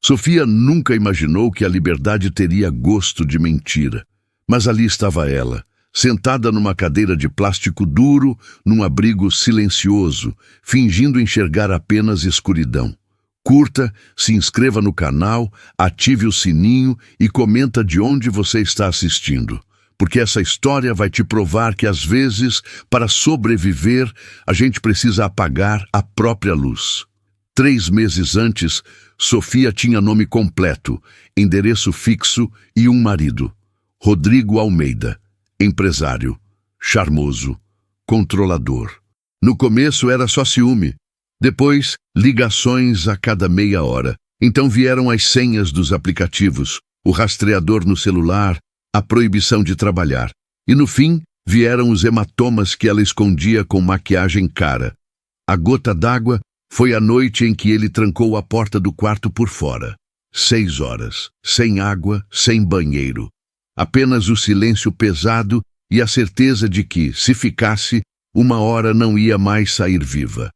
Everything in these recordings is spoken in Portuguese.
Sofia nunca imaginou que a liberdade teria gosto de mentira. Mas ali estava ela, sentada numa cadeira de plástico duro, num abrigo silencioso, fingindo enxergar apenas escuridão. Curta, se inscreva no canal, ative o sininho e comenta de onde você está assistindo. Porque essa história vai te provar que, às vezes, para sobreviver, a gente precisa apagar a própria luz. 3 meses antes, Sofia tinha nome completo, endereço fixo e um marido. Rodrigo Almeida, empresário, charmoso, controlador. No começo era só ciúme, depois ligações a cada meia hora. Então vieram as senhas dos aplicativos, o rastreador no celular, a proibição de trabalhar. E no fim vieram os hematomas que ela escondia com maquiagem cara. A gota d'água foi a noite em que ele trancou a porta do quarto por fora. 6 horas, sem água, sem banheiro. Apenas o silêncio pesado e a certeza de que, se ficasse, 1 hora não ia mais sair viva.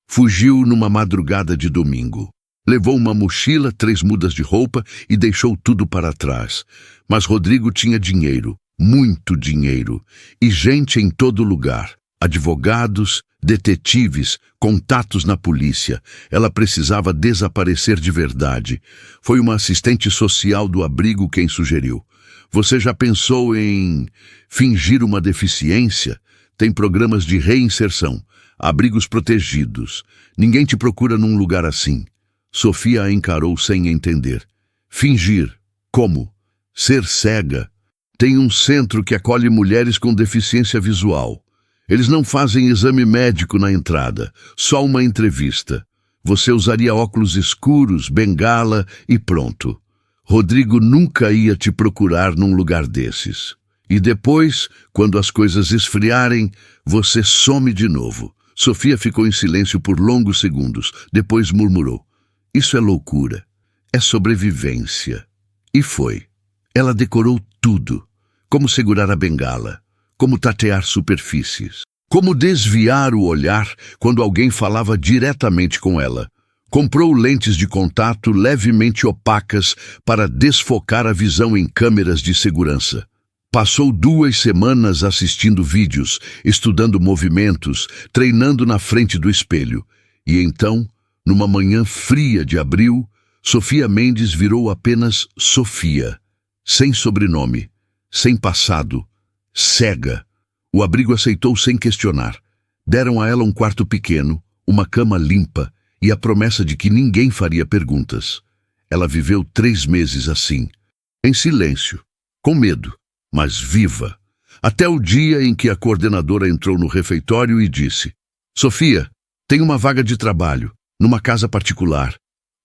Fugiu numa madrugada de domingo. Levou uma mochila, 3 mudas de roupa e deixou tudo para trás. Mas Rodrigo tinha dinheiro, muito dinheiro, e gente em todo lugar. Advogados, detetives, contatos na polícia. Ela precisava desaparecer de verdade. Foi uma assistente social do abrigo quem sugeriu. Você já pensou em fingir uma deficiência? Tem programas de reinserção, abrigos protegidos. Ninguém te procura num lugar assim. Sofia a encarou sem entender. Fingir? Como? Ser cega? Tem um centro que acolhe mulheres com deficiência visual. Eles não fazem exame médico na entrada, só uma entrevista. Você usaria óculos escuros, bengala e pronto. Rodrigo nunca ia te procurar num lugar desses. E depois, quando as coisas esfriarem, você some de novo. Sofia ficou em silêncio por longos segundos, depois murmurou. Isso é loucura. É sobrevivência. E foi. Ela decorou tudo. Como segurar a bengala. Como tatear superfícies. Como desviar o olhar quando alguém falava diretamente com ela. Comprou lentes de contato levemente opacas para desfocar a visão em câmeras de segurança. Passou 2 semanas assistindo vídeos, estudando movimentos, treinando na frente do espelho. E então, numa manhã fria de abril, Sofia Mendes virou apenas Sofia. Sem sobrenome, sem passado, cega. O abrigo aceitou sem questionar. Deram a ela um quarto pequeno, uma cama limpa e a promessa de que ninguém faria perguntas. Ela viveu 3 meses assim, em silêncio, com medo, mas viva. Até o dia em que a coordenadora entrou no refeitório e disse: Sofia, tem uma vaga de trabalho, numa casa particular.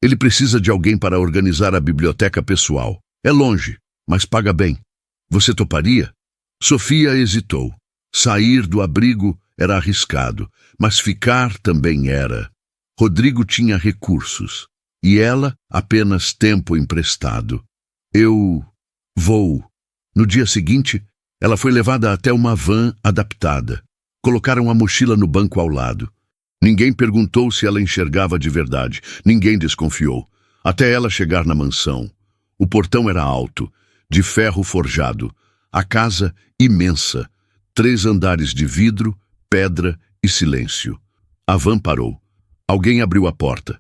Ele precisa de alguém para organizar a biblioteca pessoal. É longe, mas paga bem. Você toparia? Sofia hesitou. Sair do abrigo era arriscado, mas ficar também era. Rodrigo tinha recursos, e ela apenas tempo emprestado. Eu vou. No dia seguinte, ela foi levada até uma van adaptada. Colocaram a mochila no banco ao lado. Ninguém perguntou se ela enxergava de verdade. Ninguém desconfiou. Até ela chegar na mansão. O portão era alto, de ferro forjado. A casa imensa. 3 andares de vidro, pedra e silêncio. A van parou. Alguém abriu a porta.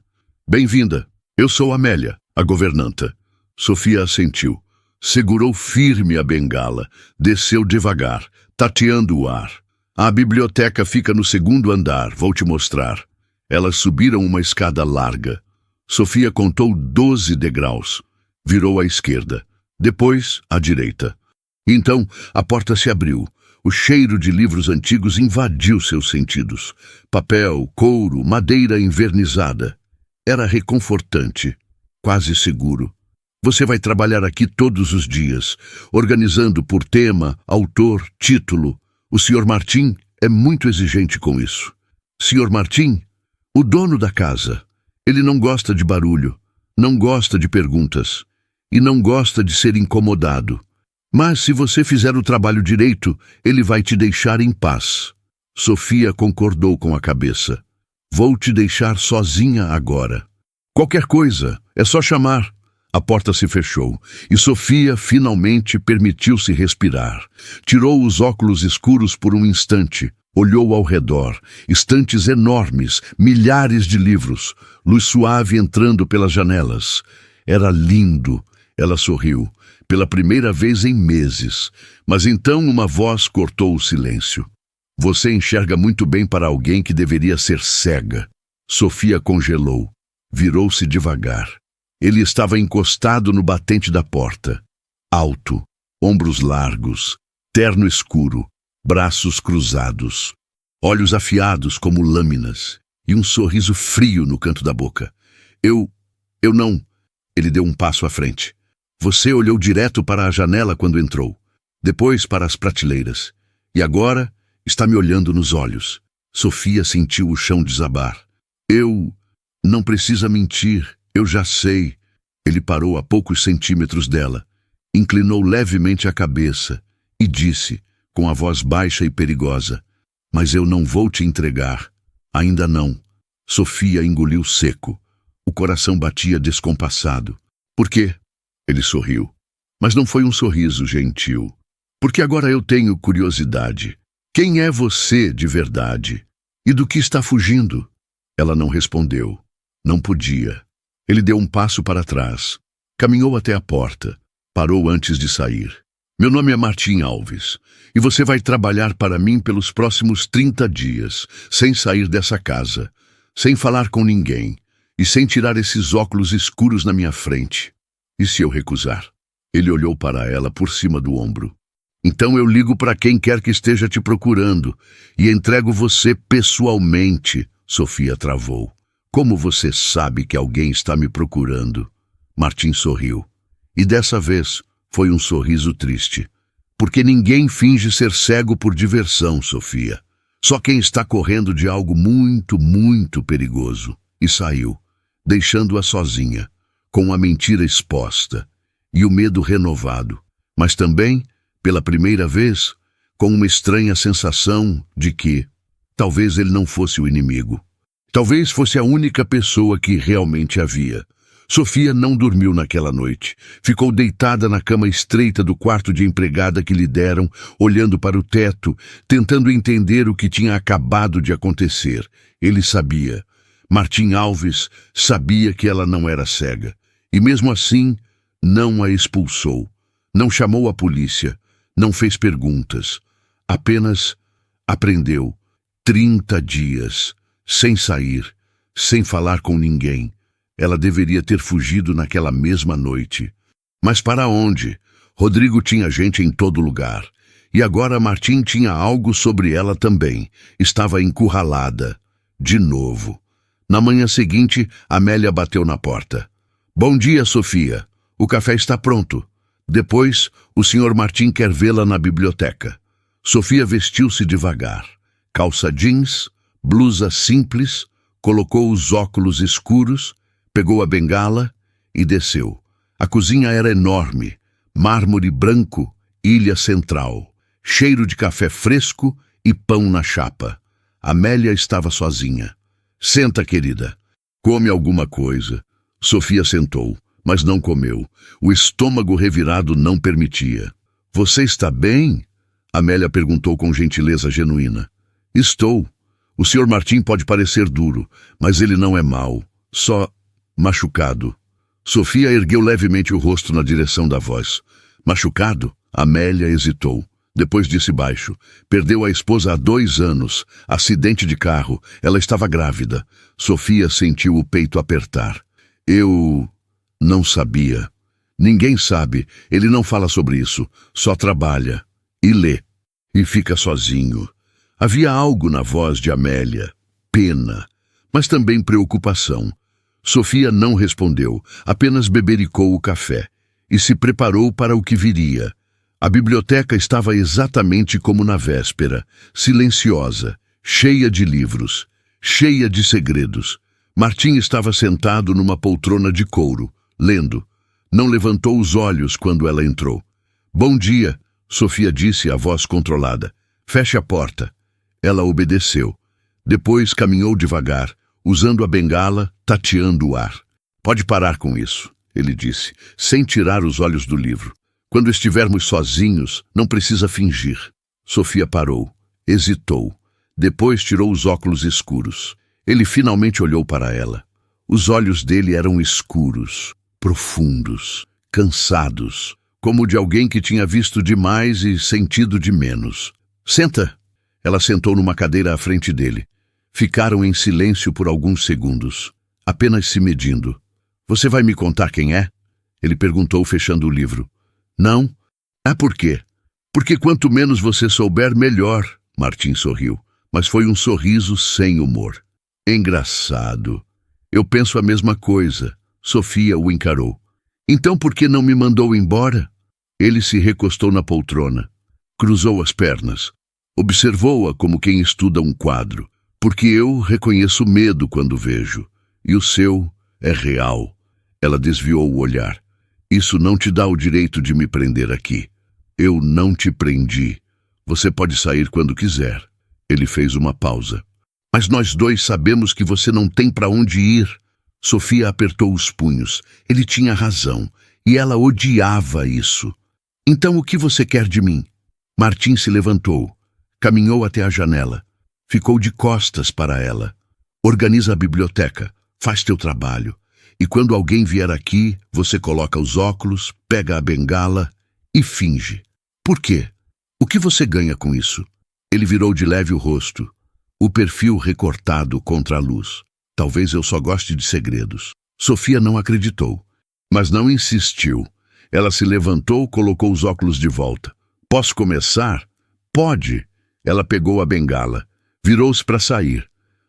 Bem-vinda. Eu sou Amélia, a governanta. Sofia assentiu. Segurou firme a bengala. Desceu devagar, tateando o ar. A biblioteca fica no 2º andar, vou te mostrar. Elas subiram uma escada larga. Sofia contou 12 degraus. Virou à esquerda. Depois, à direita. Então, a porta se abriu. O cheiro de livros antigos invadiu seus sentidos. Papel, couro, madeira envernizada. Era reconfortante, quase seguro. Você vai trabalhar aqui todos os dias, organizando por tema, autor, título. O Sr. Martim é muito exigente com isso. Sr. Martim, o dono da casa. Ele não gosta de barulho, não gosta de perguntas e não gosta de ser incomodado. Mas se você fizer o trabalho direito, ele vai te deixar em paz. Sofia concordou com a cabeça. Vou te deixar sozinha agora. Qualquer coisa, é só chamar. A porta se fechou e Sofia finalmente permitiu-se respirar. Tirou os óculos escuros por um instante, olhou ao redor, estantes enormes, milhares de livros, luz suave entrando pelas janelas. Era lindo. Ela sorriu, pela primeira vez em meses, mas então uma voz cortou o silêncio. Você enxerga muito bem para alguém que deveria ser cega. Sofia congelou, virou-se devagar. Ele estava encostado no batente da porta. Alto, ombros largos, terno escuro, braços cruzados, olhos afiados como lâminas e um sorriso frio no canto da boca. Eu não... Ele deu um passo à frente. Você olhou direto para a janela quando entrou, depois para as prateleiras, e agora está me olhando nos olhos. Sofia sentiu o chão desabar. Não precisa mentir, eu já sei. Ele parou a poucos centímetros dela, inclinou levemente a cabeça e disse, com a voz baixa e perigosa, mas eu não vou te entregar. Ainda não. Sofia engoliu seco. O coração batia descompassado. Por quê? Ele sorriu. Mas não foi um sorriso gentil. Porque agora eu tenho curiosidade. Quem é você de verdade? E do que está fugindo? Ela não respondeu. Não podia. Ele deu um passo para trás. Caminhou até a porta. Parou antes de sair. Meu nome é Martim Alves. E você vai trabalhar para mim pelos próximos 30 dias, sem sair dessa casa, sem falar com ninguém e sem tirar esses óculos escuros na minha frente. E se eu recusar? Ele olhou para ela por cima do ombro. Então eu ligo para quem quer que esteja te procurando e entrego você pessoalmente. Sofia travou. Como você sabe que alguém está me procurando? Martim sorriu. E dessa vez foi um sorriso triste. Porque ninguém finge ser cego por diversão, Sofia. Só quem está correndo de algo muito, muito perigoso. E saiu, deixando-a sozinha, com a mentira exposta e o medo renovado, mas também, pela primeira vez, com uma estranha sensação de que talvez ele não fosse o inimigo. Talvez fosse a única pessoa que realmente havia. Sofia não dormiu naquela noite. Ficou deitada na cama estreita do quarto de empregada que lhe deram, olhando para o teto, tentando entender o que tinha acabado de acontecer. Ele sabia. Martim Alves sabia que ela não era cega. E mesmo assim, não a expulsou. Não chamou a polícia. Não fez perguntas. Apenas aprendeu. 30 dias. Sem sair. Sem falar com ninguém. Ela deveria ter fugido naquela mesma noite. Mas para onde? Rodrigo tinha gente em todo lugar. E agora Martim tinha algo sobre ela também. Estava encurralada. De novo. Na manhã seguinte, Amélia bateu na porta. Bom dia, Sofia. O café está pronto. Depois, o Sr. Martim quer vê-la na biblioteca. Sofia vestiu-se devagar. Calça jeans, blusa simples, colocou os óculos escuros, pegou a bengala e desceu. A cozinha era enorme, mármore branco, ilha central, cheiro de café fresco e pão na chapa. Amélia estava sozinha. Senta, querida. Come alguma coisa. Sofia sentou, mas não comeu. O estômago revirado não permitia. Você está bem? Amélia perguntou com gentileza genuína. Estou. O Sr. Martim pode parecer duro, mas ele não é mau. Só machucado. Sofia ergueu levemente o rosto na direção da voz. Machucado? Amélia hesitou. Depois disse baixo. Perdeu a esposa há 2 anos. Acidente de carro. Ela estava grávida. Sofia sentiu o peito apertar. Eu não sabia. Ninguém sabe. Ele não fala sobre isso. Só trabalha. E lê. E fica sozinho. Havia algo na voz de Amélia. Pena. Mas também preocupação. Sofia não respondeu. Apenas bebericou o café. E se preparou para o que viria. A biblioteca estava exatamente como na véspera. Silenciosa. Cheia de livros. Cheia de segredos. Martim estava sentado numa poltrona de couro, lendo. Não levantou os olhos quando ela entrou. Bom dia, Sofia disse, a voz controlada. Feche a porta. Ela obedeceu. Depois caminhou devagar, usando a bengala, tateando o ar. Pode parar com isso. ele disse, sem tirar os olhos do livro. Quando estivermos sozinhos, não precisa fingir. Sofia parou, hesitou. Depois tirou os óculos escuros. Ele finalmente olhou para ela. Os olhos dele eram escuros, profundos, cansados, como de alguém que tinha visto demais e sentido de menos. Senta! Ela sentou numa cadeira à frente dele. Ficaram em silêncio por alguns segundos, apenas se medindo. Você vai me contar quem é? Ele perguntou, fechando o livro. Não? Ah, por quê? Porque quanto menos você souber, melhor. Martim sorriu, mas foi um sorriso sem humor. Engraçado. Eu penso a mesma coisa. Sofia o encarou. Então por que não me mandou embora? Ele se recostou na poltrona. Cruzou as pernas. Observou-a como quem estuda um quadro. Porque eu reconheço medo quando vejo. E o seu é real. Ela desviou o olhar. Isso não te dá o direito de me prender aqui. Eu não te prendi. Você pode sair quando quiser. Ele fez uma pausa. Mas nós dois sabemos que você não tem para onde ir. Sofia apertou os punhos. Ele tinha razão. E ela odiava isso. Então o que você quer de mim? Martim se levantou. Caminhou até a janela. Ficou de costas para ela. Organiza a biblioteca. Faz teu trabalho. E quando alguém vier aqui, você coloca os óculos, pega a bengala e finge. Por quê? O que você ganha com isso? Ele virou de leve o rosto. O perfil recortado contra a luz. Talvez eu só goste de segredos. Sofia não acreditou, mas não insistiu. Ela se levantou, colocou os óculos de volta. Posso começar? Pode. Ela pegou a bengala. Virou-se para sair.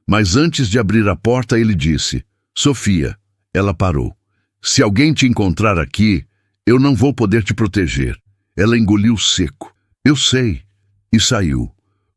Mas antes de abrir a porta, ele disse, Sofia. Ela parou. Se alguém te encontrar aqui, eu não vou poder te proteger. Ela engoliu seco. Eu sei. E saiu.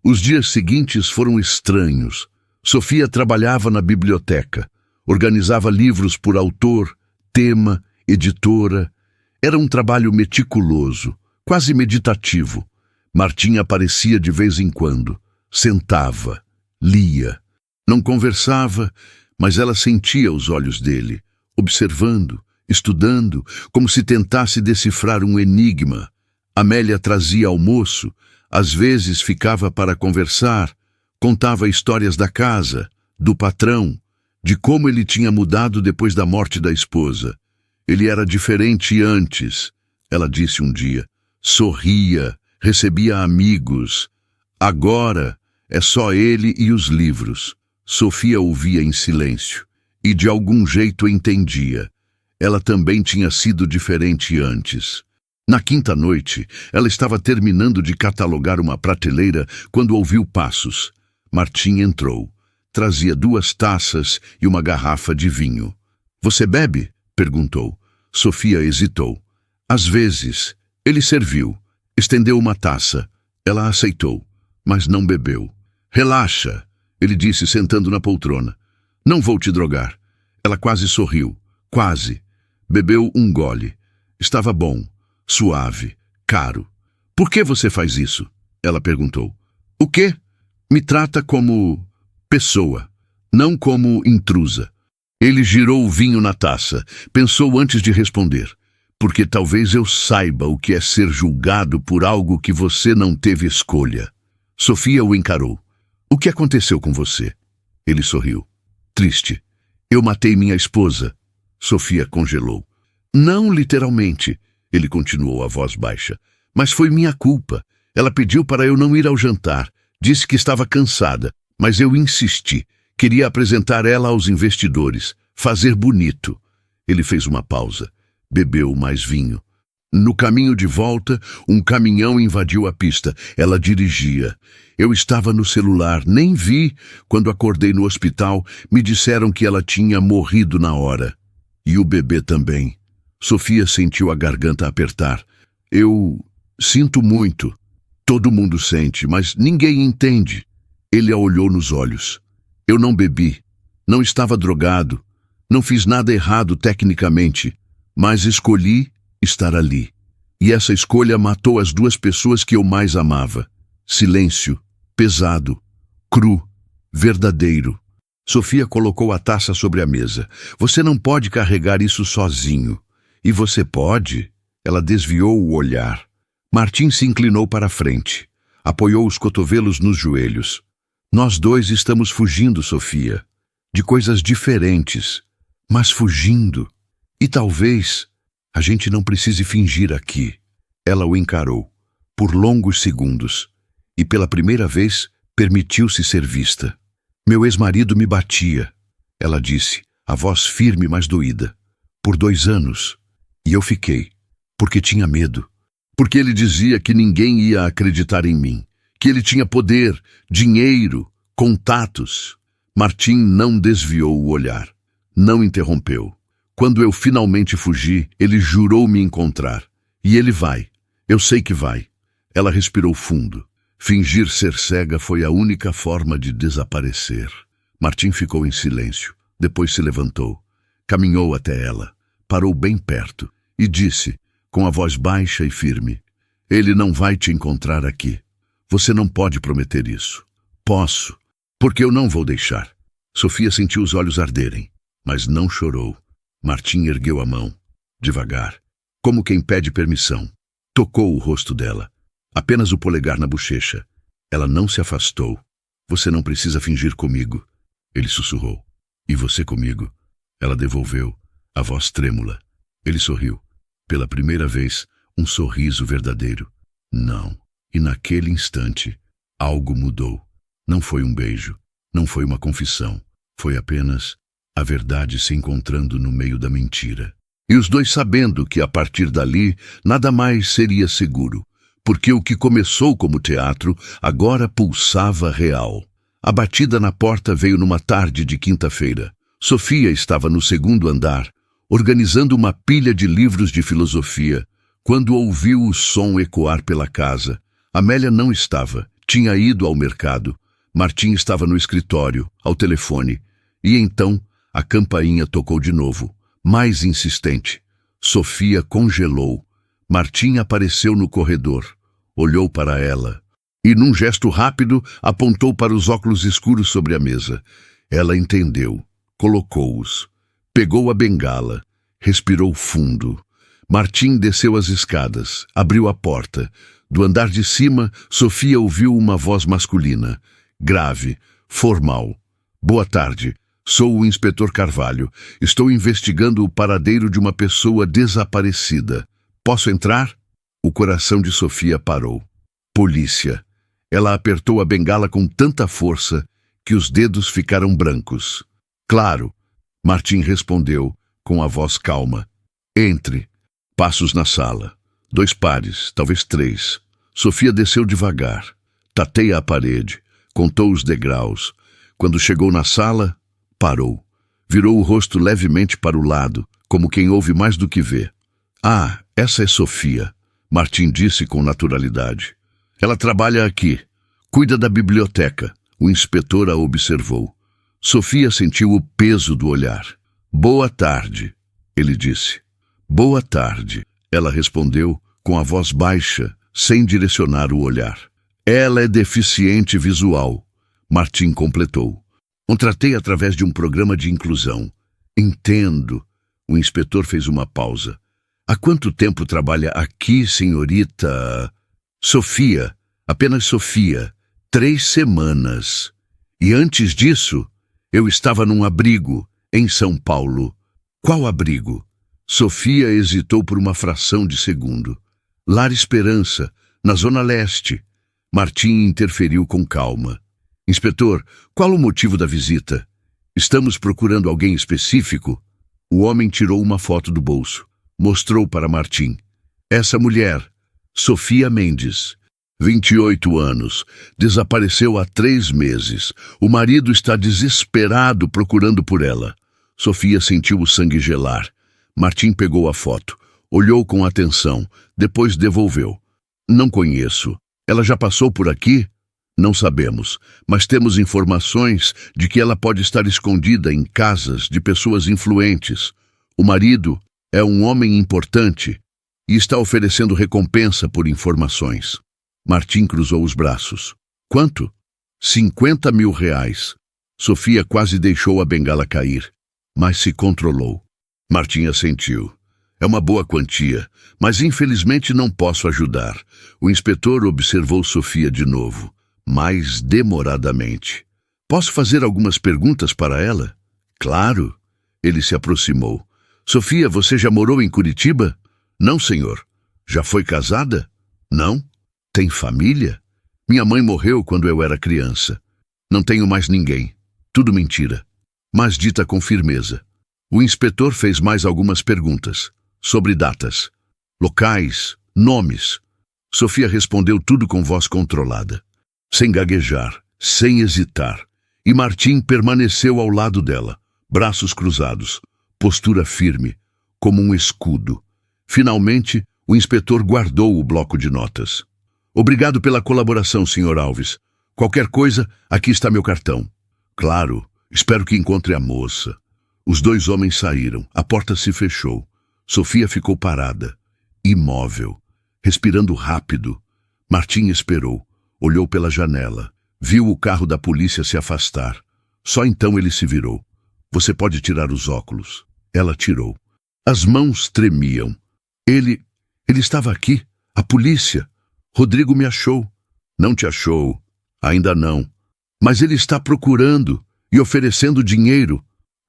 Os dias seguintes foram estranhos. Sofia trabalhava na biblioteca. Organizava livros por autor, tema, editora. Era um trabalho meticuloso, quase meditativo. Martim aparecia de vez em quando. Sentava, lia. Não conversava, mas ela sentia os olhos dele, observando, estudando, como se tentasse decifrar um enigma. Amélia trazia almoço, às vezes ficava para conversar, contava histórias da casa, do patrão, de como ele tinha mudado depois da morte da esposa. Ele era diferente antes, ela disse um dia. Sorria, recebia amigos. Agora é só ele e os livros. Sofia ouvia em silêncio e de algum jeito entendia. Ela também tinha sido diferente antes. Na quinta noite, ela estava terminando de catalogar uma prateleira quando ouviu passos. Martim entrou. Trazia 2 taças e uma garrafa de vinho. Você bebe? Perguntou. Sofia hesitou. Às vezes. Ele serviu. Estendeu uma taça. Ela aceitou, mas não bebeu. Relaxa, ele disse sentando na poltrona. Não vou te drogar. Ela quase sorriu. Quase. Bebeu um gole. Estava bom, suave, caro. Por que você faz isso? Ela perguntou. O quê? Me trata como pessoa, não como intrusa. Ele girou o vinho na taça. Pensou antes de responder. Porque talvez eu saiba o que é ser julgado por algo que você não teve escolha. Sofia o encarou. O que aconteceu com você? Ele sorriu. Triste. Eu matei minha esposa. Sofia congelou. Não literalmente, ele continuou a voz baixa. Mas foi minha culpa. Ela pediu para eu não ir ao jantar. Disse que estava cansada, mas eu insisti. Queria apresentar ela aos investidores. Fazer bonito. Ele fez uma pausa. Bebeu mais vinho. No caminho de volta, um caminhão invadiu a pista. Ela dirigia. Eu estava no celular, nem vi. Quando acordei no hospital, me disseram que ela tinha morrido na hora. E o bebê também. Sofia sentiu a garganta apertar. Eu sinto muito. Todo mundo sente, mas ninguém entende. Ele a olhou nos olhos. Eu não bebi. Não estava drogado. Não fiz nada errado tecnicamente. Mas escolhi estar ali. E essa escolha matou as 2 pessoas que eu mais amava. Silêncio, pesado, cru, verdadeiro. Sofia colocou a taça sobre a mesa. Você não pode carregar isso sozinho. E você pode? Ela desviou o olhar. Martim se inclinou para a frente. Apoiou os cotovelos nos joelhos. Nós dois estamos fugindo, Sofia. De coisas diferentes, mas fugindo. E talvez a gente não precise fingir aqui. Ela o encarou, por longos segundos, e pela primeira vez permitiu-se ser vista. Meu ex-marido me batia, ela disse, a voz firme, mas doída. Por 2 anos. E eu fiquei, porque tinha medo. Porque ele dizia que ninguém ia acreditar em mim. Que ele tinha poder, dinheiro, contatos. Martim não desviou o olhar. Não interrompeu. Quando eu finalmente fugi, ele jurou me encontrar. E ele vai. Eu sei que vai. Ela respirou fundo. Fingir ser cega foi a única forma de desaparecer. Martim ficou em silêncio. Depois se levantou. Caminhou até ela. Parou bem perto. E disse, com a voz baixa e firme, ele não vai te encontrar aqui. Você não pode prometer isso. Posso, porque eu não vou deixar. Sofia sentiu os olhos arderem, mas não chorou. Martim ergueu a mão, devagar, como quem pede permissão. Tocou o rosto dela, apenas o polegar na bochecha. Ela não se afastou. Você não precisa fingir comigo, ele sussurrou. E você comigo? Ela devolveu, a voz trêmula. Ele sorriu. Pela primeira vez, um sorriso verdadeiro. Não. E naquele instante, algo mudou. Não foi um beijo, não foi uma confissão. Foi apenas a verdade se encontrando no meio da mentira. E os dois sabendo que, a partir dali, nada mais seria seguro, porque o que começou como teatro agora pulsava real. A batida na porta veio numa tarde de quinta-feira. Sofia estava no 2º andar, organizando uma pilha de livros de filosofia, quando ouviu o som ecoar pela casa. Amélia não estava, tinha ido ao mercado. Martim estava no escritório, ao telefone. E então, a campainha tocou de novo, mais insistente. Sofia congelou. Martim apareceu no corredor, olhou para ela e, num gesto rápido, apontou para os óculos escuros sobre a mesa. Ela entendeu, colocou-os. Pegou a bengala, respirou fundo. Martim desceu as escadas, abriu a porta. Do andar de cima, Sofia ouviu uma voz masculina, grave, formal. Boa tarde, sou o inspetor Carvalho. Estou investigando o paradeiro de uma pessoa desaparecida. Posso entrar? O coração de Sofia parou. Polícia. Ela apertou a bengala com tanta força que os dedos ficaram brancos. Claro. Martim respondeu, com a voz calma. Entre. Passos na sala. 2 pares, talvez 3. Sofia desceu devagar. Tateia a parede. Contou os degraus. Quando chegou na sala, parou. Virou o rosto levemente para o lado, como quem ouve mais do que vê. Ah, essa é Sofia, Martim disse com naturalidade. Ela trabalha aqui. Cuida da biblioteca. O inspetor a observou. Sofia sentiu o peso do olhar. Boa tarde, ele disse. Boa tarde, ela respondeu com a voz baixa, sem direcionar o olhar. Ela é deficiente visual, Martim completou. Contratei através de um programa de inclusão. Entendo. O inspetor fez uma pausa. Há quanto tempo trabalha aqui, senhorita? Sofia, apenas Sofia. 3 semanas. E antes disso, eu estava num abrigo, em São Paulo. Qual abrigo? Sofia hesitou por uma fração de segundo. Lar Esperança, na Zona Leste. Martim interferiu com calma. Inspetor, qual o motivo da visita? Estamos procurando alguém específico? O homem tirou uma foto do bolso. Mostrou para Martim. Essa mulher, Sofia Mendes, 28 anos, desapareceu há 3 meses. O marido está desesperado procurando por ela. Sofia sentiu o sangue gelar. Martim pegou a foto, olhou com atenção, depois devolveu. Não conheço. Ela já passou por aqui? Não sabemos, mas temos informações de que ela pode estar escondida em casas de pessoas influentes. O marido é um homem importante e está oferecendo recompensa por informações. Martim cruzou os braços. Quanto? 50 mil reais. Sofia quase deixou a bengala cair, mas se controlou. Martim assentiu. É uma boa quantia, mas infelizmente não posso ajudar. O inspetor observou Sofia de novo, mais demoradamente. Posso fazer algumas perguntas para ela? Claro. Ele se aproximou. Sofia, você já morou em Curitiba? Não, senhor. Já foi casada? Não. Tem família? Minha mãe morreu quando eu era criança. Não tenho mais ninguém. Tudo mentira. Mas dita com firmeza. O inspetor fez mais algumas perguntas. Sobre datas, locais, nomes. Sofia respondeu tudo com voz controlada, sem gaguejar, sem hesitar. E Martim permaneceu ao lado dela, braços cruzados, postura firme, como um escudo. Finalmente, o inspetor guardou o bloco de notas. Obrigado pela colaboração, Sr. Alves. Qualquer coisa, aqui está meu cartão. Claro, espero que encontre a moça. Os dois homens saíram, a porta se fechou. Sofia ficou parada, imóvel, respirando rápido. Martim esperou, olhou pela janela, viu o carro da polícia se afastar. Só então ele se virou. Você pode tirar os óculos. Ela tirou. As mãos tremiam. Ele estava aqui. A polícia. Rodrigo me achou. Não te achou. Ainda não. Mas ele está procurando e oferecendo dinheiro.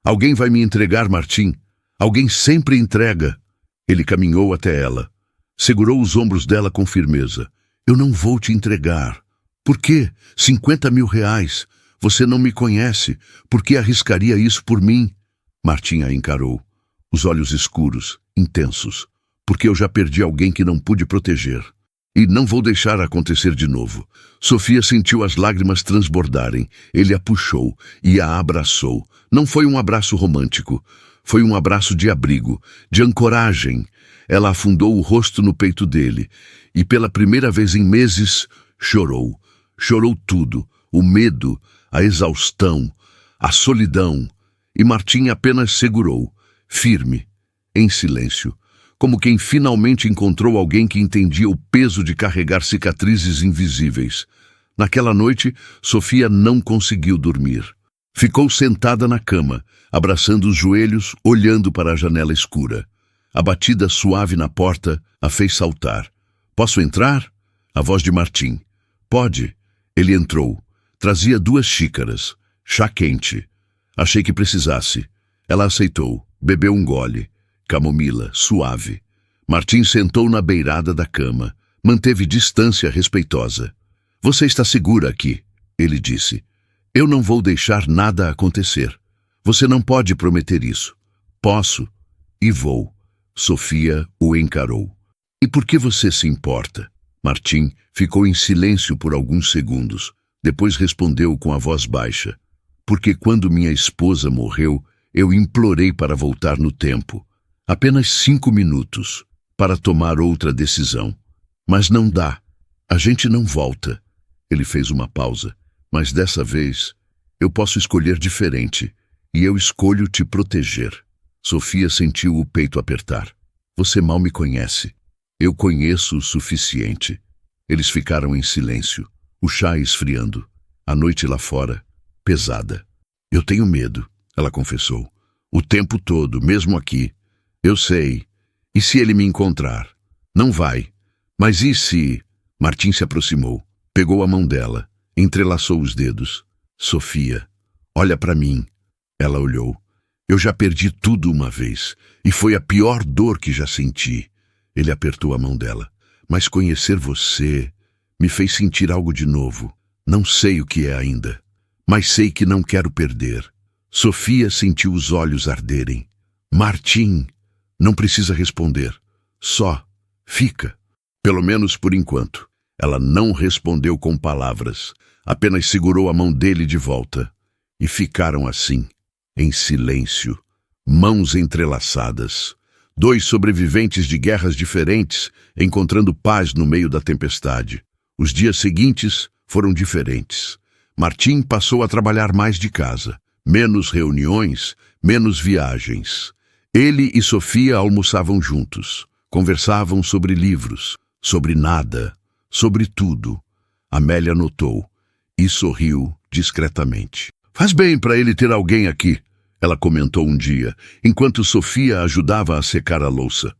Alguém vai me entregar, Martim. Alguém sempre entrega. Ele caminhou até ela. Segurou os ombros dela com firmeza. Eu não vou te entregar. Por quê? 50 mil reais. Você não me conhece. Por que arriscaria isso por mim? Martim a encarou. Os olhos escuros, intensos. Porque eu já perdi alguém que não pude proteger. E não vou deixar acontecer de novo. Sofia sentiu as lágrimas transbordarem. Ele a puxou e a abraçou. Não foi um abraço romântico. Foi um abraço de abrigo, de ancoragem. Ela afundou o rosto no peito dele e, pela primeira vez em meses, chorou. Chorou tudo, o medo, a exaustão, a solidão. E Martim apenas segurou, firme, em silêncio, como quem finalmente encontrou alguém que entendia o peso de carregar cicatrizes invisíveis. Naquela noite, Sofia não conseguiu dormir. Ficou sentada na cama, abraçando os joelhos, olhando para a janela escura. A batida suave na porta a fez saltar. Posso entrar? A voz de Martim. Pode. Ele entrou. Trazia 2 xícaras. Chá quente. Achei que precisasse. Ela aceitou. Bebeu um gole. Camomila, suave. Martim sentou na beirada da cama. Manteve distância respeitosa. Você está segura aqui, ele disse. Eu não vou deixar nada acontecer. Você não pode prometer isso. Posso e vou. Sofia o encarou. E por que você se importa? Martim ficou em silêncio por alguns segundos. Depois respondeu com a voz baixa. Porque quando minha esposa morreu, eu implorei para voltar no tempo. Apenas 5 minutos para tomar outra decisão. Mas não dá. A gente não volta. Ele fez uma pausa. Mas dessa vez, eu posso escolher diferente, e eu escolho te proteger. Sofia sentiu o peito apertar. Você mal me conhece. Eu conheço o suficiente. Eles ficaram em silêncio, o chá esfriando. A noite lá fora, pesada. Eu tenho medo, ela confessou. O tempo todo, mesmo aqui. Eu sei. E se ele me encontrar? Não vai. Mas e se... Martim se aproximou, pegou a mão dela. Entrelaçou os dedos. Sofia, olha para mim. Ela olhou. Eu já perdi tudo uma vez, e foi a pior dor que já senti. Ele apertou a mão dela. Mas conhecer você me fez sentir algo de novo. Não sei o que é ainda, mas sei que não quero perder. Sofia sentiu os olhos arderem. Martim, não precisa responder. Só fica. Pelo menos por enquanto. Ela não respondeu com palavras. Apenas segurou a mão dele de volta. E ficaram assim, em silêncio, mãos entrelaçadas. 2 sobreviventes de guerras diferentes, encontrando paz no meio da tempestade. Os dias seguintes foram diferentes. Martim passou a trabalhar mais de casa. Menos reuniões, menos viagens. Ele e Sofia almoçavam juntos. Conversavam sobre livros, sobre nada, sobre tudo. Amélia notou e sorriu discretamente. Faz bem para ele ter alguém aqui, ela comentou um dia, enquanto Sofia ajudava a secar a louça.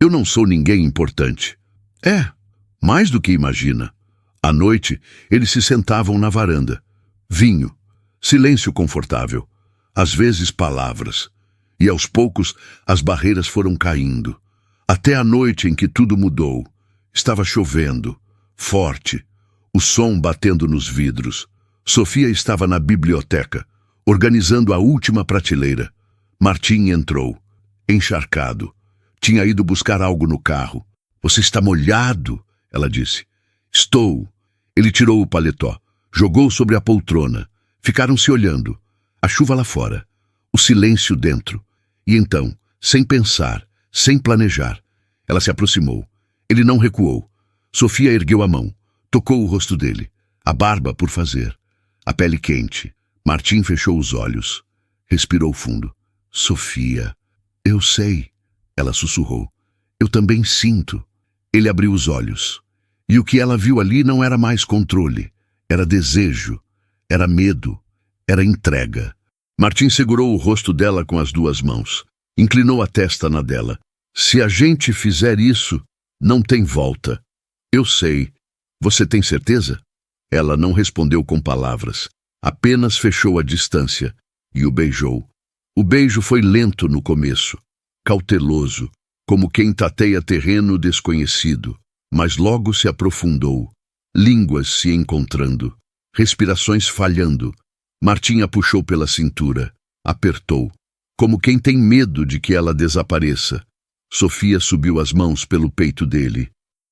Eu não sou ninguém importante. É, mais do que imagina. À noite, eles se sentavam na varanda. Vinho, silêncio confortável, às vezes palavras. E aos poucos, as barreiras foram caindo. Até a noite em que tudo mudou. Estava chovendo, forte, o som batendo nos vidros. Sofia estava na biblioteca, organizando a última prateleira. Martim entrou, encharcado. Tinha ido buscar algo no carro. Você está molhado, ela disse. Estou. Ele tirou o paletó, jogou sobre a poltrona. Ficaram se olhando. A chuva lá fora, o silêncio dentro. E então, sem pensar, sem planejar, ela se aproximou. Ele não recuou. Sofia ergueu a mão, tocou o rosto dele. A barba por fazer. A pele quente. Martim fechou os olhos. Respirou fundo. Sofia, eu sei. Ela sussurrou. Eu também sinto. Ele abriu os olhos. E o que ela viu ali não era mais controle. Era desejo. Era medo. Era entrega. Martim segurou o rosto dela com as duas mãos. Inclinou a testa na dela. Se a gente fizer isso, não tem volta. Eu sei. Você tem certeza? Ela não respondeu com palavras. Apenas fechou a distância e o beijou. O beijo foi lento no começo, cauteloso, como quem tateia terreno desconhecido, mas logo se aprofundou, línguas se encontrando, respirações falhando. Martim a puxou pela cintura, apertou, como quem tem medo de que ela desapareça. Sofia subiu as mãos pelo peito dele.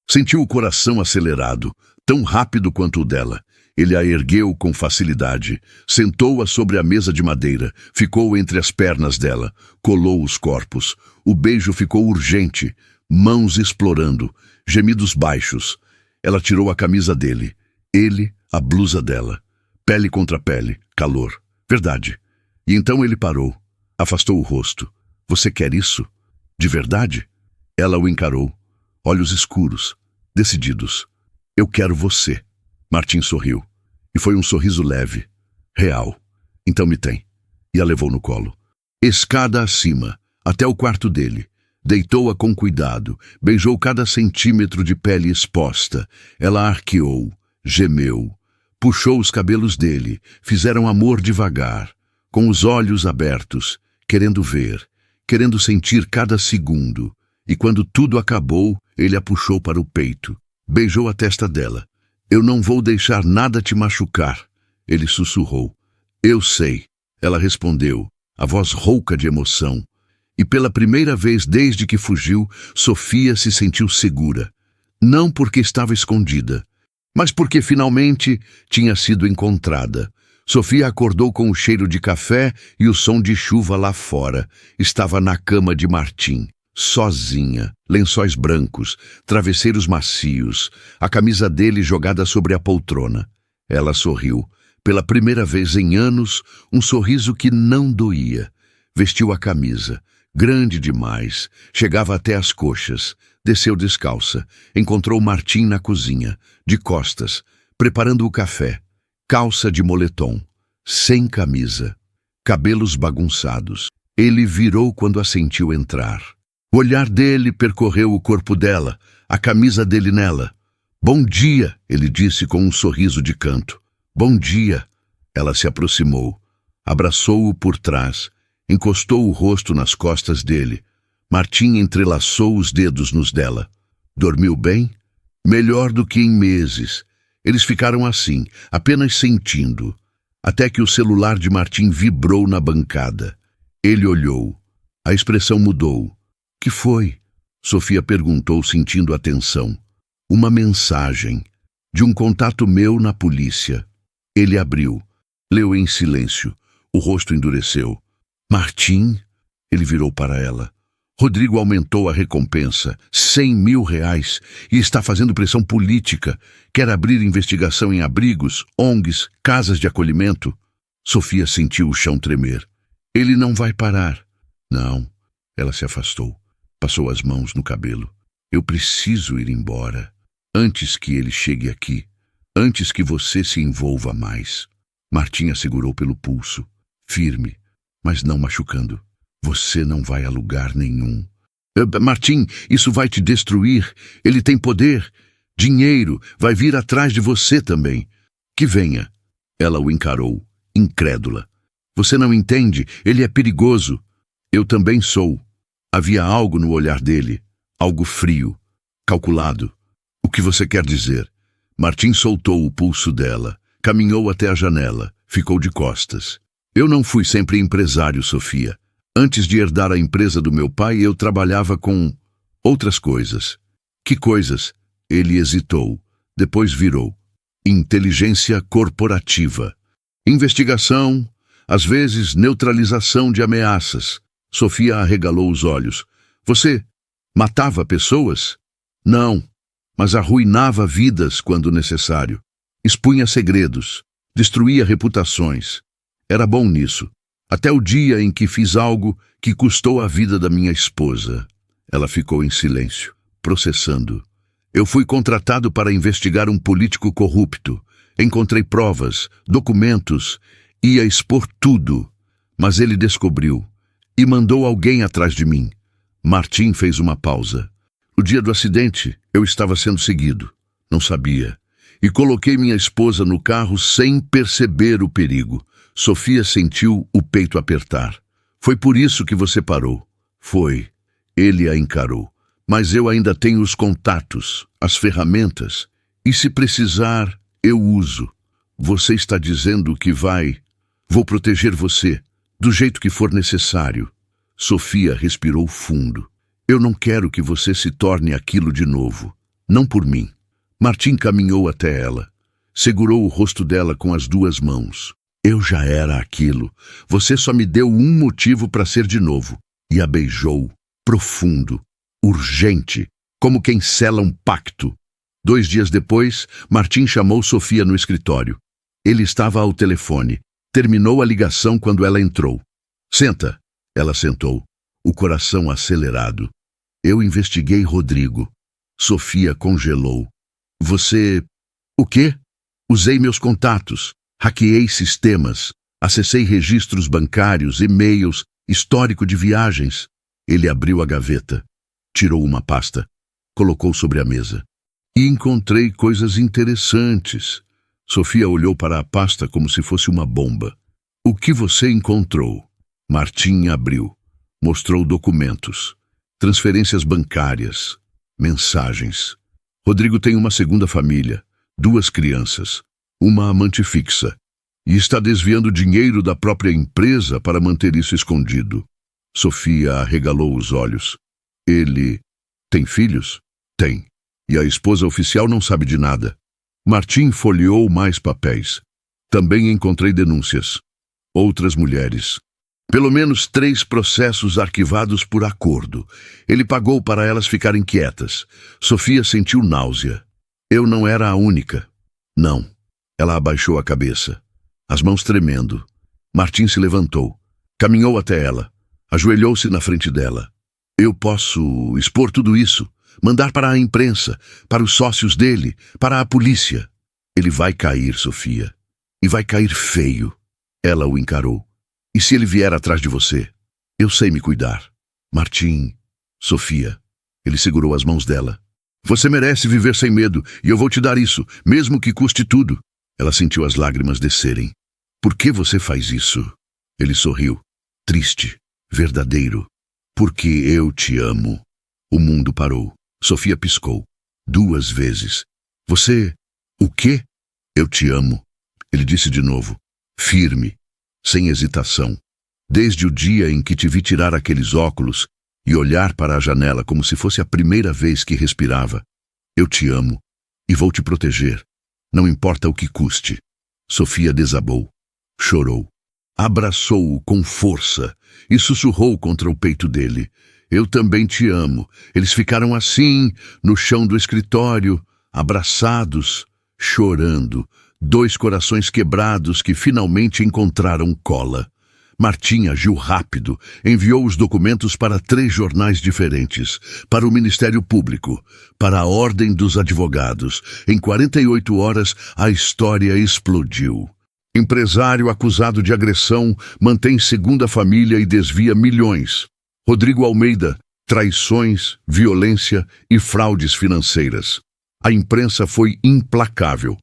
Sentiu o coração acelerado, tão rápido quanto o dela. Ele a ergueu com facilidade, sentou-a sobre a mesa de madeira, ficou entre as pernas dela, colou os corpos. O beijo ficou urgente, mãos explorando, gemidos baixos. Ela tirou a camisa dele, ele a blusa dela. Pele contra pele, calor. Verdade. E então ele parou, afastou o rosto. Você quer isso? De verdade? Ela o encarou, olhos escuros, decididos. Eu quero você. Martim sorriu. E foi um sorriso leve, real. Então me tem. E a levou no colo. Escada acima, até o quarto dele. Deitou-a com cuidado, beijou cada centímetro de pele exposta. Ela arqueou, gemeu. Puxou os cabelos dele, fizeram amor devagar, com os olhos abertos, querendo ver, querendo sentir cada segundo. E quando tudo acabou, ele a puxou para o peito. Beijou a testa dela. Eu não vou deixar nada te machucar, ele sussurrou. Eu sei, ela respondeu, a voz rouca de emoção. E pela primeira vez desde que fugiu, Sofia se sentiu segura. Não porque estava escondida, mas porque finalmente tinha sido encontrada. Sofia acordou com o cheiro de café e o som de chuva lá fora. Estava na cama de Martim. Sozinha, lençóis brancos, travesseiros macios, a camisa dele jogada sobre a poltrona. Ela sorriu, pela primeira vez em anos, um sorriso que não doía. Vestiu a camisa, grande demais, chegava até as coxas. Desceu descalça, encontrou Martim na cozinha, de costas, preparando o café. Calça de moletom, sem camisa, cabelos bagunçados. Ele virou quando a sentiu entrar. O olhar dele percorreu o corpo dela, a camisa dele nela. Bom dia, ele disse com um sorriso de canto. Bom dia. Ela se aproximou, abraçou-o por trás, encostou o rosto nas costas dele. Martim entrelaçou os dedos nos dela. Dormiu bem? Melhor do que em meses. Eles ficaram assim, apenas sentindo, até que o celular de Martim vibrou na bancada. Ele olhou. A expressão mudou. Que foi? Sofia perguntou, sentindo a tensão. Uma mensagem, de um contato meu na polícia. Ele abriu, leu em silêncio. O rosto endureceu. Martim? Ele virou para ela. Rodrigo aumentou a recompensa, R$100.000, e está fazendo pressão política. Quer abrir investigação em abrigos, ONGs, casas de acolhimento. Sofia sentiu o chão tremer. Ele não vai parar. Não. Ela se afastou. Passou as mãos no cabelo. Eu preciso ir embora. Antes que ele chegue aqui. Antes que você se envolva mais. Martim a segurou pelo pulso. Firme, mas não machucando. Você não vai a lugar nenhum. Martim, isso vai te destruir. Ele tem poder. Dinheiro vai vir atrás de você também. Que venha. Ela o encarou, incrédula. Você não entende, ele é perigoso. Eu também sou. Havia algo no olhar dele, algo frio, calculado. O que você quer dizer? Martim soltou o pulso dela, caminhou até a janela, ficou de costas. Eu não fui sempre empresário, Sofia. Antes de herdar a empresa do meu pai, eu trabalhava com outras coisas. Que coisas? Ele hesitou, depois virou. Inteligência corporativa. Investigação, às vezes neutralização de ameaças. Sofia arregalou os olhos. Você matava pessoas? Não, mas arruinava vidas quando necessário. Expunha segredos, destruía reputações. Era bom nisso, até o dia em que fiz algo que custou a vida da minha esposa. Ela ficou em silêncio, processando. Eu fui contratado para investigar um político corrupto. Encontrei provas, documentos, ia expor tudo, mas ele descobriu e mandou alguém atrás de mim. Martim fez uma pausa. No dia do acidente, eu estava sendo seguido. Não sabia. E coloquei minha esposa no carro sem perceber o perigo. Sofia sentiu o peito apertar. Foi por isso que você parou. Foi. Ele a encarou. Mas eu ainda tenho os contatos, as ferramentas. E se precisar, eu uso. Você está dizendo que vai... Vou proteger você, do jeito que for necessário. Sofia respirou fundo. Eu não quero que você se torne aquilo de novo. Não por mim. Martim caminhou até ela. Segurou o rosto dela com as duas mãos. Eu já era aquilo. Você só me deu um motivo para ser de novo. E a beijou, profundo, urgente, como quem sela um pacto. 2 dias depois, Martim chamou Sofia no escritório. Ele estava ao telefone. Terminou a ligação quando ela entrou. Senta. Ela sentou, o coração acelerado. Eu investiguei Rodrigo. Sofia congelou. Você... O quê? Usei meus contatos, hackeei sistemas, acessei registros bancários, e-mails, histórico de viagens. Ele abriu a gaveta, tirou uma pasta, colocou sobre a mesa. E encontrei coisas interessantes. Sofia olhou para a pasta como se fosse uma bomba. O que você encontrou? Martim abriu. Mostrou documentos, transferências bancárias, mensagens. Rodrigo tem uma segunda família, 2 crianças, uma amante fixa, e está desviando dinheiro da própria empresa para manter isso escondido. Sofia arregalou os olhos. Ele tem filhos? Tem. E a esposa oficial não sabe de nada. Martim folheou mais papéis. Também encontrei denúncias. Outras mulheres. Pelo menos 3 processos arquivados por acordo. Ele pagou para elas ficarem quietas. Sofia sentiu náusea. Eu não era a única. Não. Ela abaixou a cabeça, as mãos tremendo. Martim se levantou. Caminhou até ela. Ajoelhou-se na frente dela. Eu posso expor tudo isso, mandar para a imprensa, para os sócios dele, para a polícia. Ele vai cair, Sofia. E vai cair feio. Ela o encarou. E se ele vier atrás de você? Eu sei me cuidar. Martim, Sofia. Ele segurou as mãos dela. Você merece viver sem medo, e eu vou te dar isso, mesmo que custe tudo. Ela sentiu as lágrimas descerem. Por que você faz isso? Ele sorriu. Triste, verdadeiro. Porque eu te amo. O mundo parou. Sofia piscou. 2 vezes. Você... O quê? Eu te amo. Ele disse de novo. Firme. Sem hesitação. Desde o dia em que te vi tirar aqueles óculos e olhar para a janela como se fosse a primeira vez que respirava. Eu te amo e vou te proteger. Não importa o que custe. Sofia desabou. Chorou. Abraçou-o com força e sussurrou contra o peito dele. Eu também te amo. Eles ficaram assim, no chão do escritório, abraçados, chorando. 2 corações quebrados que finalmente encontraram cola. Martim agiu rápido, enviou os documentos para 3 jornais diferentes, para o Ministério Público, para a Ordem dos Advogados. Em 48 horas, a história explodiu. Empresário acusado de agressão mantém segunda família e desvia milhões. Rodrigo Almeida, traições, violência e fraudes financeiras. A imprensa foi implacável.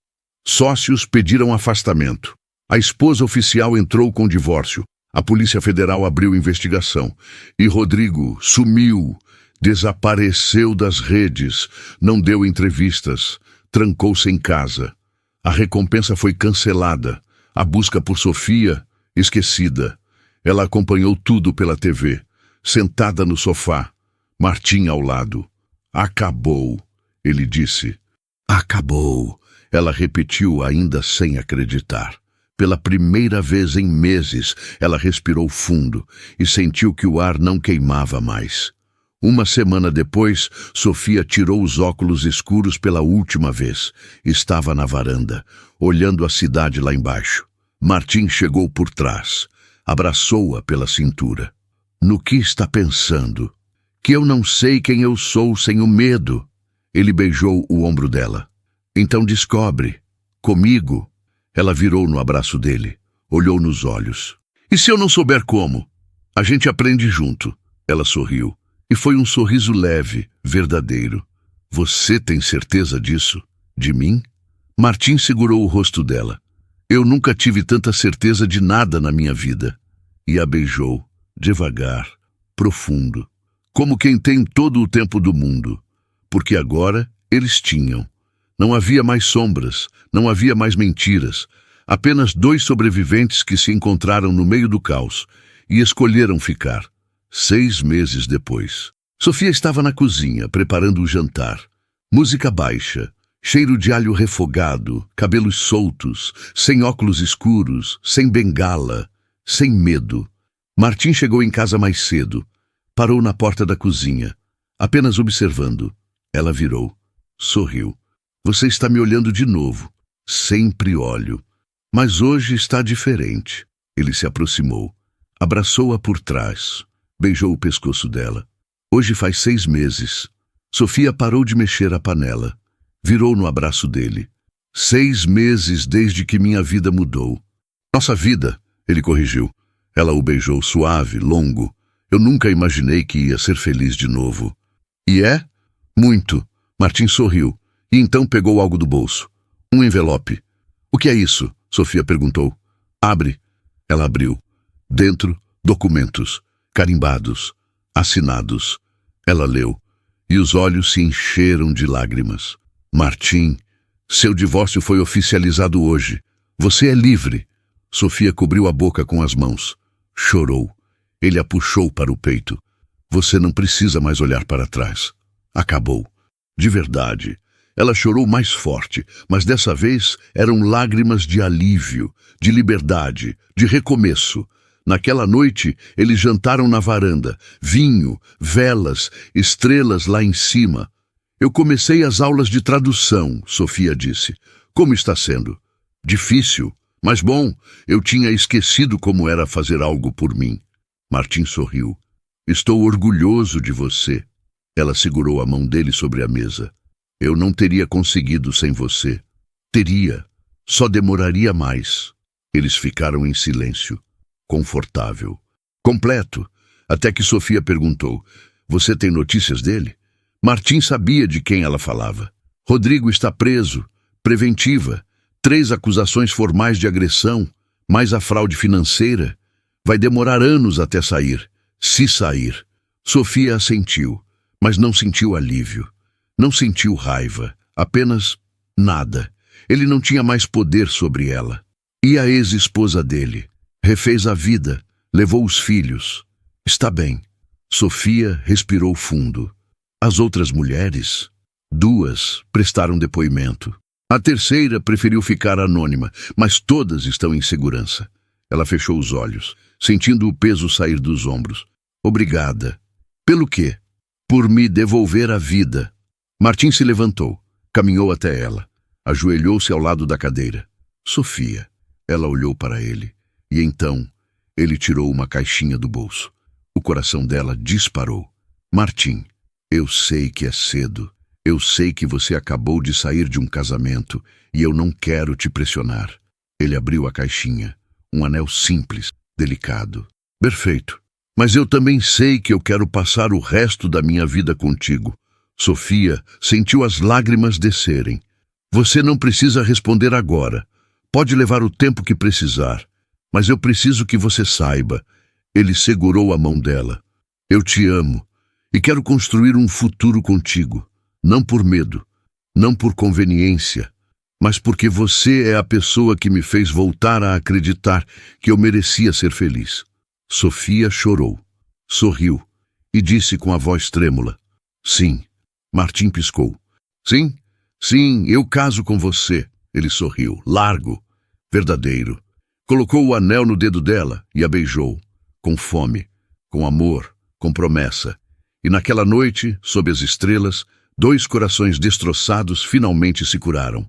Sócios pediram afastamento. A esposa oficial entrou com divórcio. A Polícia Federal abriu investigação. E Rodrigo sumiu, desapareceu das redes, não deu entrevistas, trancou-se em casa. A recompensa foi cancelada. A busca por Sofia, esquecida. Ela acompanhou tudo pela TV, sentada no sofá, Martim ao lado. Acabou, ele disse. Acabou. Ela repetiu ainda sem acreditar. Pela primeira vez em meses, ela respirou fundo e sentiu que o ar não queimava mais. Uma semana depois, Sofia tirou os óculos escuros pela última vez. Estava na varanda, olhando a cidade lá embaixo. Martim chegou por trás, abraçou-a pela cintura. No que está pensando? Que eu não sei quem eu sou sem o medo. Ele beijou o ombro dela. Então descobre. Comigo. Ela virou no abraço dele, olhou nos olhos. E se eu não souber como? A gente aprende junto. Ela sorriu. E foi um sorriso leve, verdadeiro. Você tem certeza disso? De mim? Martim segurou o rosto dela. Eu nunca tive tanta certeza de nada na minha vida. E a beijou, devagar, profundo, como quem tem todo o tempo do mundo. Porque agora eles tinham. Não havia mais sombras, não havia mais mentiras. Apenas dois sobreviventes que se encontraram no meio do caos e escolheram ficar. 6 meses depois. Sofia estava na cozinha, preparando o jantar. Música baixa, cheiro de alho refogado, cabelos soltos, sem óculos escuros, sem bengala, sem medo. Martim chegou em casa mais cedo. Parou na porta da cozinha, apenas observando. Ela virou, sorriu. Você está me olhando de novo. Sempre olho. Mas hoje está diferente. Ele se aproximou, abraçou-a por trás, beijou o pescoço dela. Hoje faz 6 meses. Sofia parou de mexer a panela. Virou no abraço dele. 6 meses desde que minha vida mudou. Nossa vida, ele corrigiu. Ela o beijou suave, longo. Eu nunca imaginei que ia ser feliz de novo. E é? Muito. Martim sorriu. E então pegou algo do bolso. Um envelope. O que é isso? Sofia perguntou. Abre. Ela abriu. Dentro, documentos, carimbados, assinados. Ela leu. E os olhos se encheram de lágrimas. Martim, seu divórcio foi oficializado hoje. Você é livre. Sofia cobriu a boca com as mãos. Chorou. Ele a puxou para o peito. Você não precisa mais olhar para trás. Acabou. De verdade. Ela chorou mais forte, mas dessa vez eram lágrimas de alívio, de liberdade, de recomeço. Naquela noite, eles jantaram na varanda. Vinho, velas, estrelas lá em cima. Eu comecei as aulas de tradução, Sofia disse. Como está sendo? Difícil, mas bom. Eu tinha esquecido como era fazer algo por mim. Martim sorriu. Estou orgulhoso de você. Ela segurou a mão dele sobre a mesa. Eu não teria conseguido sem você. Teria. Só demoraria mais. Eles ficaram em silêncio. Confortável. Completo. Até que Sofia perguntou. Você tem notícias dele? Martim sabia de quem ela falava. Rodrigo está preso. Preventiva. 3 acusações formais de agressão. Mais a fraude financeira. Vai demorar anos até sair. Se sair. Sofia assentiu, mas não sentiu alívio. Não sentiu raiva, apenas nada. Ele não tinha mais poder sobre ela. E a ex-esposa dele? Refez a vida, levou os filhos. Está bem. Sofia respirou fundo. As outras mulheres? 2 prestaram depoimento. A terceira preferiu ficar anônima, mas todas estão em segurança. Ela fechou os olhos, sentindo o peso sair dos ombros. Obrigada. Pelo quê? Por me devolver a vida. Martim se levantou, caminhou até ela, ajoelhou-se ao lado da cadeira. Sofia. Ela olhou para ele, e então ele tirou uma caixinha do bolso. O coração dela disparou. Martim, eu sei que é cedo. Eu sei que você acabou de sair de um casamento, e eu não quero te pressionar. Ele abriu a caixinha. Um anel simples, delicado. Perfeito. Mas eu também sei que eu quero passar o resto da minha vida contigo. Sofia sentiu as lágrimas descerem. Você não precisa responder agora. Pode levar o tempo que precisar. Mas eu preciso que você saiba. Ele segurou a mão dela. Eu te amo e quero construir um futuro contigo. Não por medo, não por conveniência, mas porque você é a pessoa que me fez voltar a acreditar que eu merecia ser feliz. Sofia chorou, sorriu e disse com a voz trêmula: sim. Martim piscou. Sim, sim, eu caso com você. Ele sorriu, largo, verdadeiro. Colocou o anel no dedo dela e a beijou, com fome, com amor, com promessa. E naquela noite, sob as estrelas, 2 corações destroçados finalmente se curaram.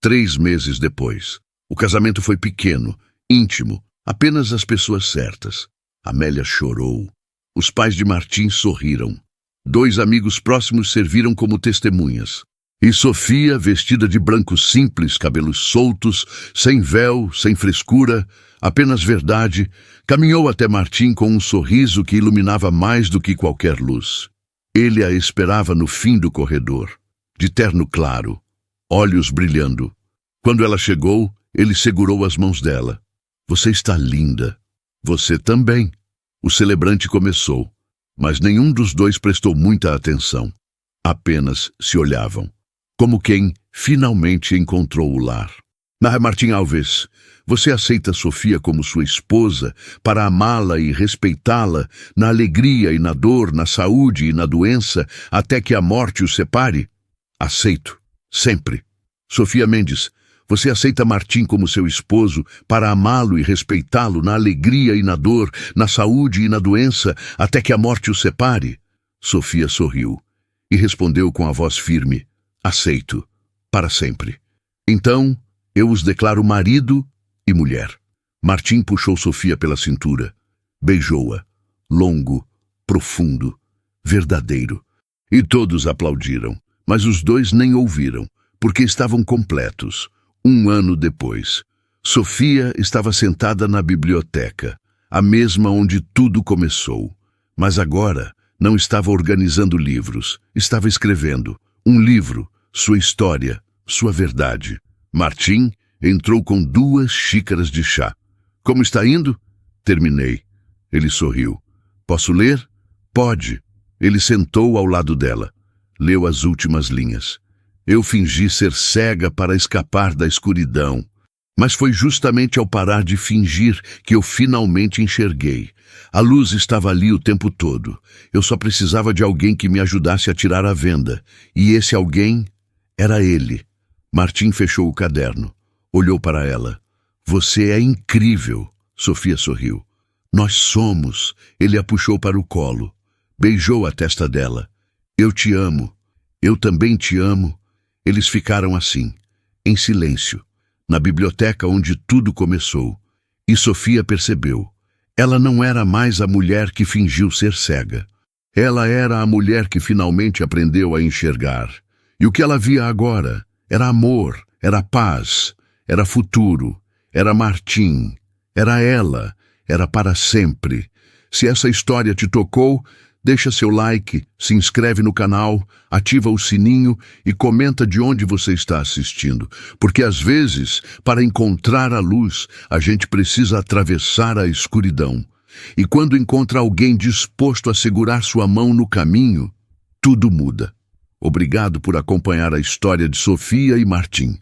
3 meses depois. O casamento foi pequeno, íntimo, apenas as pessoas certas. Amélia chorou. Os pais de Martim sorriram. 2 amigos próximos serviram como testemunhas. E Sofia, vestida de branco simples, cabelos soltos, sem véu, sem frescura, apenas verdade, caminhou até Martim com um sorriso que iluminava mais do que qualquer luz. Ele a esperava no fim do corredor, de terno claro, olhos brilhando. Quando ela chegou, ele segurou as mãos dela. Você está linda. Você também. O celebrante começou, mas nenhum dos 2 prestou muita atenção. Apenas se olhavam, como quem finalmente encontrou o lar. Martim Alves, você aceita Sofia como sua esposa para amá-la e respeitá-la na alegria e na dor, na saúde e na doença, até que a morte os separe? Aceito, sempre. Sofia Mendes, você aceita Martim como seu esposo para amá-lo e respeitá-lo na alegria e na dor, na saúde e na doença, até que a morte os separe? Sofia sorriu e respondeu com a voz firme: aceito, para sempre. Então, eu os declaro marido e mulher. Martim puxou Sofia pela cintura, beijou-a, longo, profundo, verdadeiro. E todos aplaudiram, mas os 2 nem ouviram, porque estavam completos. 1 ano depois, Sofia estava sentada na biblioteca, a mesma onde tudo começou. Mas agora não estava organizando livros, estava escrevendo um livro, sua história, sua verdade. Martim entrou com 2 xícaras de chá. Como está indo? Terminei. Ele sorriu. Posso ler? Pode. Ele sentou ao lado dela. Leu as últimas linhas. Eu fingi ser cega para escapar da escuridão. Mas foi justamente ao parar de fingir que eu finalmente enxerguei. A luz estava ali o tempo todo. Eu só precisava de alguém que me ajudasse a tirar a venda. E esse alguém era ele. Martim fechou o caderno. Olhou para ela. Você é incrível. Sofia sorriu. Nós somos. Ele a puxou para o colo. Beijou a testa dela. Eu te amo. Eu também te amo. Eles ficaram assim, em silêncio, na biblioteca onde tudo começou. E Sofia percebeu. Ela não era mais a mulher que fingiu ser cega. Ela era a mulher que finalmente aprendeu a enxergar. E o que ela via agora era amor, era paz, era futuro, era Martim, era ela, era para sempre. Se essa história te tocou, deixa seu like, se inscreve no canal, ativa o sininho e comenta de onde você está assistindo. Porque às vezes, para encontrar a luz, a gente precisa atravessar a escuridão. E quando encontra alguém disposto a segurar sua mão no caminho, tudo muda. Obrigado por acompanhar a história de Sofia e Martim.